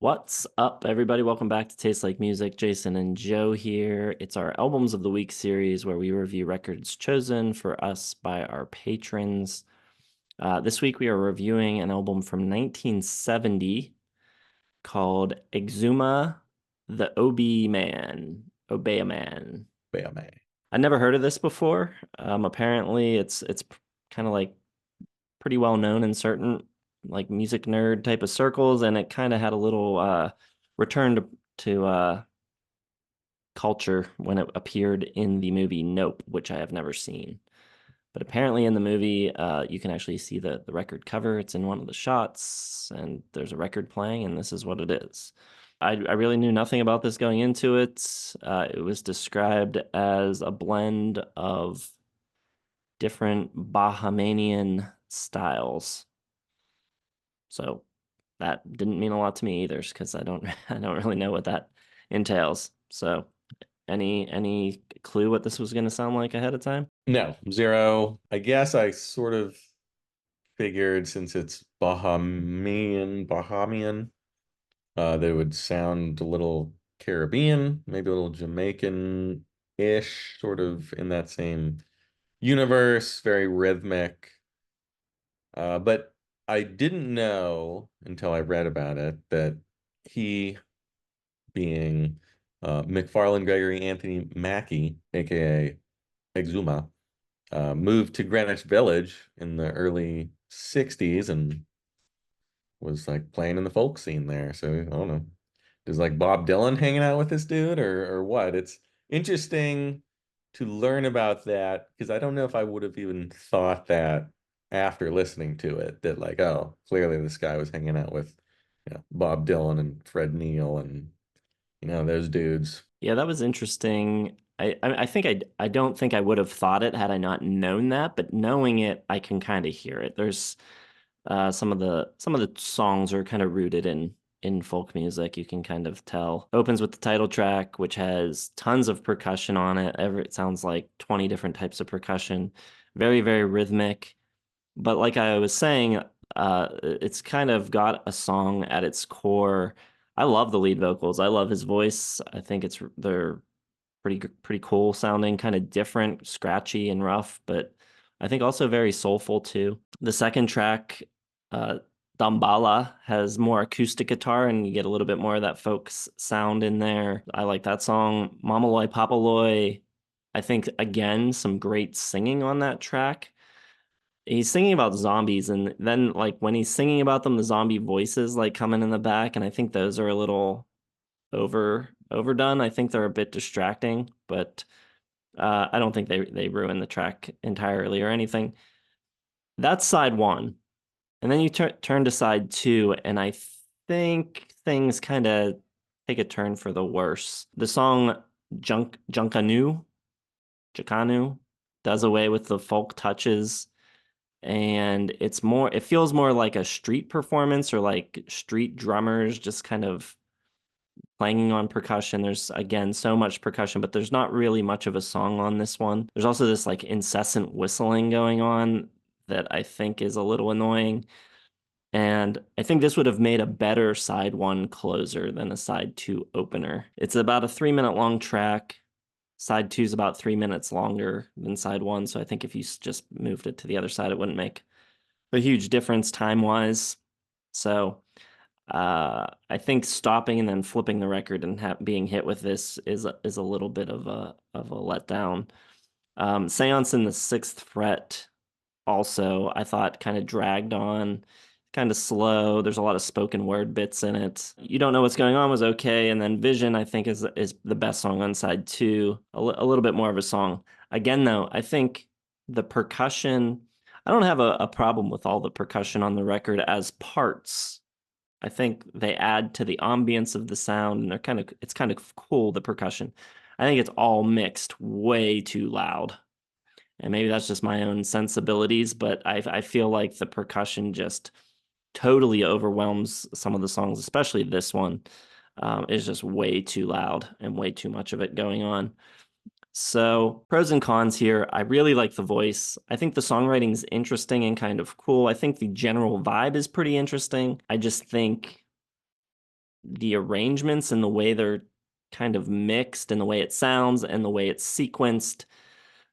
What's up, everybody? Welcome back to Taste Like Music. Jason and Joe here. It's our Albums of the Week series where we review records chosen for us by our patrons. This week we are reviewing an album from 1970 called Exuma, the Obi Man. Obey a Man. Bam. I never heard of this before. Apparently it's kind of like pretty well known in certain like music nerd type of circles, and it kind of had a little return to culture when it appeared in the movie Nope, which I have never seen. But apparently in the movie, you can actually see the record cover. It's in one of the shots, and there's a record playing, and this is what it is. I really knew nothing about this going into it. It was described as a blend of different Bahamanian styles. So that didn't mean a lot to me either, because I don't I don't really know what that entails. So any clue what this was going to sound like ahead of time? No, zero. I guess I sort of figured since it's Bahamian, that it would sound a little Caribbean, maybe a little Jamaican-ish, sort of in that same universe, very rhythmic. But I didn't know until I read about it that he, being McFarlane Gregory Anthony Mackey, aka Exuma, moved to Greenwich Village in the early 60s and was like playing in the folk scene there. So I don't know. Is like Bob Dylan hanging out with this dude or what? It's interesting to learn about that because I don't know if I would have even thought that after listening to it that like, oh, clearly this guy was hanging out with, Bob Dylan and Fred Neil and those dudes. Yeah, that was interesting. I think I don't think I would have thought it had I not known that, but knowing it, I can kind of hear it. There's some of the songs are kind of rooted in folk music. You can kind of tell. Opens with the title track, which has tons of percussion on it. It sounds like 20 different types of percussion. Very, very rhythmic. But like I was saying, it's kind of got a song at its core. I love the lead vocals. I love his voice. I think they're pretty cool sounding, kind of different, scratchy and rough, but I think also very soulful too. The second track, uh, Dambala, has more acoustic guitar and you get a little bit more of that sound in there. I like that song. Mama Loy Papa Loy, I think again, some great singing on that track. He's singing about zombies, and then like when he's singing about them, the zombie voices like coming in the back, and I think those are a little overdone. I think they're a bit distracting, but I don't think they ruin the track entirely or anything. That's side one, and then you turn to side two, and I think things kind of take a turn for the worse. The song Junkanu does away with the folk touches, and it feels more like a street performance or like street drummers just kind of playing on percussion. There's again so much percussion, but there's not really much of a song on this one. There's also this like incessant whistling going on that I think is a little annoying. And I think this would have made a better side one closer than a side two opener. It's about a 3 minute long track. Side two is about 3 minutes longer than side one. So I think if you just moved it to the other side, it wouldn't make a huge difference time wise. So I think stopping and then flipping the record and being hit with this is a little bit of a letdown. Seance in the Sixth Fret also I thought kind of dragged on, kind of slow. There's a lot of spoken word bits in it. You don't know what's going on was okay, and then Vision I think is the best song on side two. A little bit more of a song. Again though, I think the percussion. I don't have a problem with all the percussion on the record as parts. I think they add to the ambience of the sound, and it's kind of cool, the percussion. I think it's all mixed way too loud. And maybe that's just my own sensibilities, but I feel like the percussion just totally overwhelms some of the songs, especially this one. Is just way too loud and way too much of it going on. So, pros and cons here. I really like the voice. I think the songwriting is interesting and kind of cool. I think the general vibe is pretty interesting. I just think the arrangements and the way they're kind of mixed and the way it sounds and the way it's sequenced.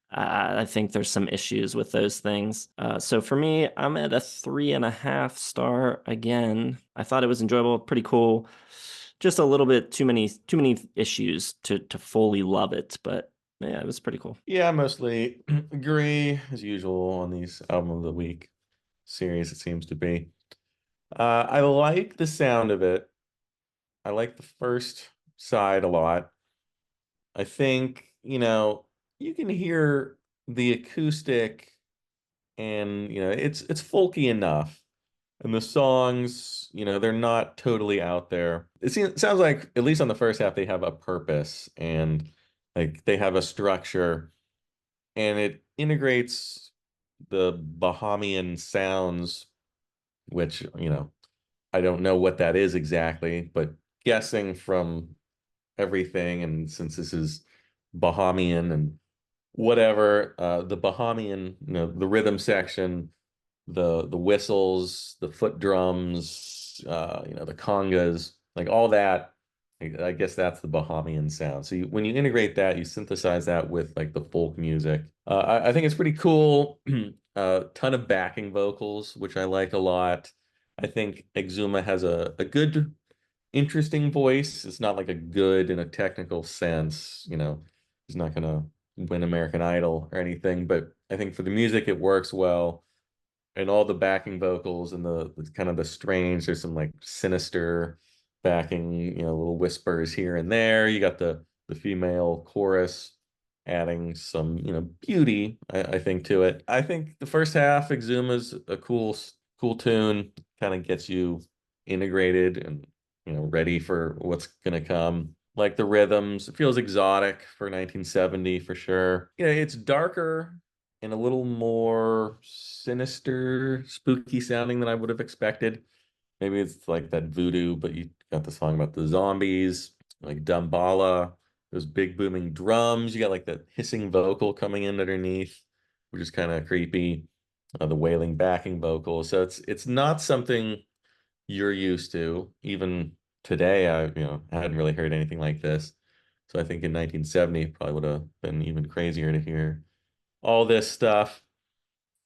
I think there's some issues with those things. So for me, I'm at a 3.5 star again. I thought it was enjoyable, pretty cool. Just a little bit too many issues to fully love it, but yeah, it was pretty cool. Yeah, I mostly agree as usual on these album of the week series, it seems to be. I like the sound of it. I like the first side a lot. I think, you can hear the acoustic and, it's folky enough. And the songs, they're not totally out there. Sounds like, at least on the first half, they have a purpose and like they have a structure and it integrates the Bahamian sounds, which, I don't know what that is exactly, but guessing from everything, and since this is Bahamian and whatever, the Bahamian, the rhythm section, the whistles, the foot drums, the congas, like all that. I guess that's the Bahamian sound. So when you integrate that, you synthesize that with like the folk music. I think it's pretty cool. Ton of backing vocals, which I like a lot. I think Exuma has a good, interesting voice. It's not like a good in a technical sense, he's not gonna win American Idol or anything, but I think for the music it works well. And all the backing vocals and the kind of the strange, there's some like sinister backing, little whispers here and there. You got the female chorus adding some, beauty, I think, to it. I think the first half, Exuma's a cool tune, kind of gets you integrated and ready for what's gonna come. Like the rhythms, it feels exotic for 1970 for sure. It's darker and a little more sinister, spooky sounding than I would have expected. Maybe it's like that voodoo, but you got the song about the zombies, like Dumbala, those big booming drums. You got like that hissing vocal coming in underneath, which is kind of creepy. The wailing backing vocal. So it's not something you're used to. Even today, I hadn't really heard anything like this. So I think in 1970, it probably would have been even crazier to hear all this stuff.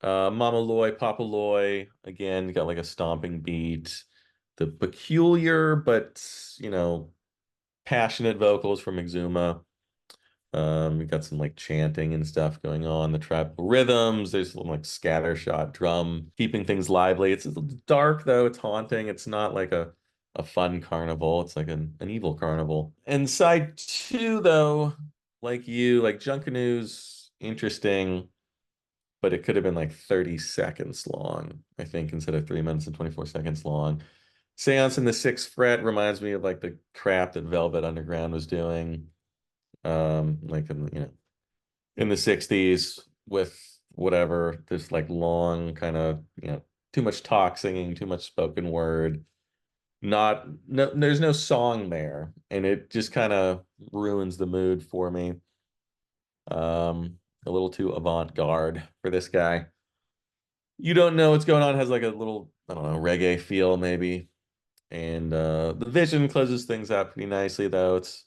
Mama Loy, Papa Loy, again, got like a stomping beat. The peculiar but, passionate vocals from Exuma. We got some like chanting and stuff going on, the tribal rhythms. There's some like scattershot drum, keeping things lively. It's dark though, it's haunting. It's not like a fun carnival. It's like an evil carnival. And side two, though, like Junkanoo's interesting, but it could have been like 30 seconds long, I think, instead of 3 minutes and 24 seconds long. Seance in the Sixth Fret reminds me of like the crap that Velvet Underground was doing, like in the 60s with whatever, this like long kind of, too much talk singing, too much spoken word. Not no There's no song there, and it just kind of ruins the mood for me. A little too avant-garde for this guy. You don't know what's going on, has like a little, I don't know, reggae feel maybe. And the vision closes things out pretty nicely though. It's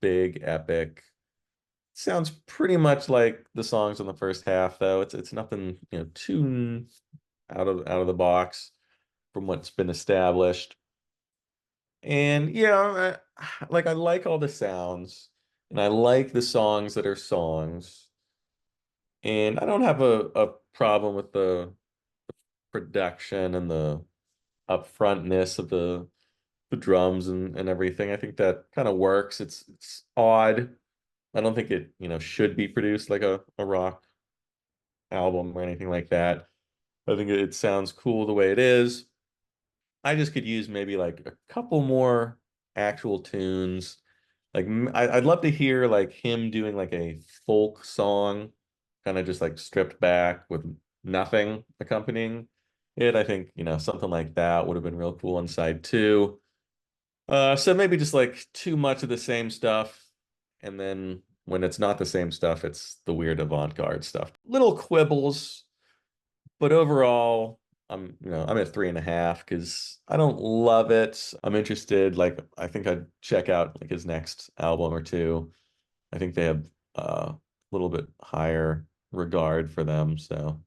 big, epic. Sounds pretty much like the songs on the first half though. It's nothing, too out of the box from what's been established. And like I like all the sounds and I like the songs that are songs. And I don't have a problem with the production and the upfrontness of the drums and everything. I think that kind of works. It's odd. I don't think it, should be produced like a rock album or anything like that. I think it sounds cool the way it is. I just could use maybe like a couple more actual tunes. Like I'd love to hear like him doing like a folk song, kind of just like stripped back with nothing accompanying it. I think, something like that would have been real cool on side two. So maybe just like too much of the same stuff. And then when it's not the same stuff, it's the weird avant-garde stuff. Little quibbles, but overall, I'm at 3.5 because I don't love it. I'm interested. Like, I think I'd check out like his next album or two. I think they have a little bit higher regard for them. So,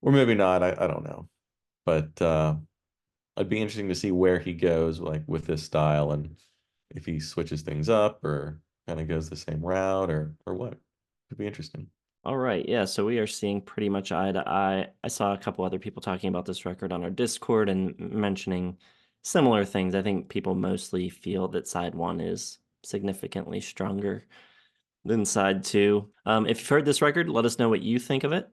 or maybe not. I don't know. But it'd be interesting to see where he goes, like with this style, and if he switches things up or kind of goes the same route or what. Could be interesting. All right, yeah, so we are seeing pretty much eye to eye. I saw a couple other people talking about this record on our Discord and mentioning similar things. I think people mostly feel that side one is significantly stronger than side two. If you've heard this record, let us know what you think of it.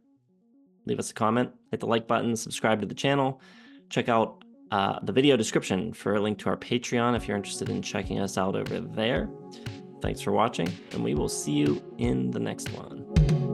Leave us a comment, hit the like button, subscribe to the channel. Check out the video description for a link to our Patreon if you're interested in checking us out over there. Thanks for watching, and we will see you in the next one.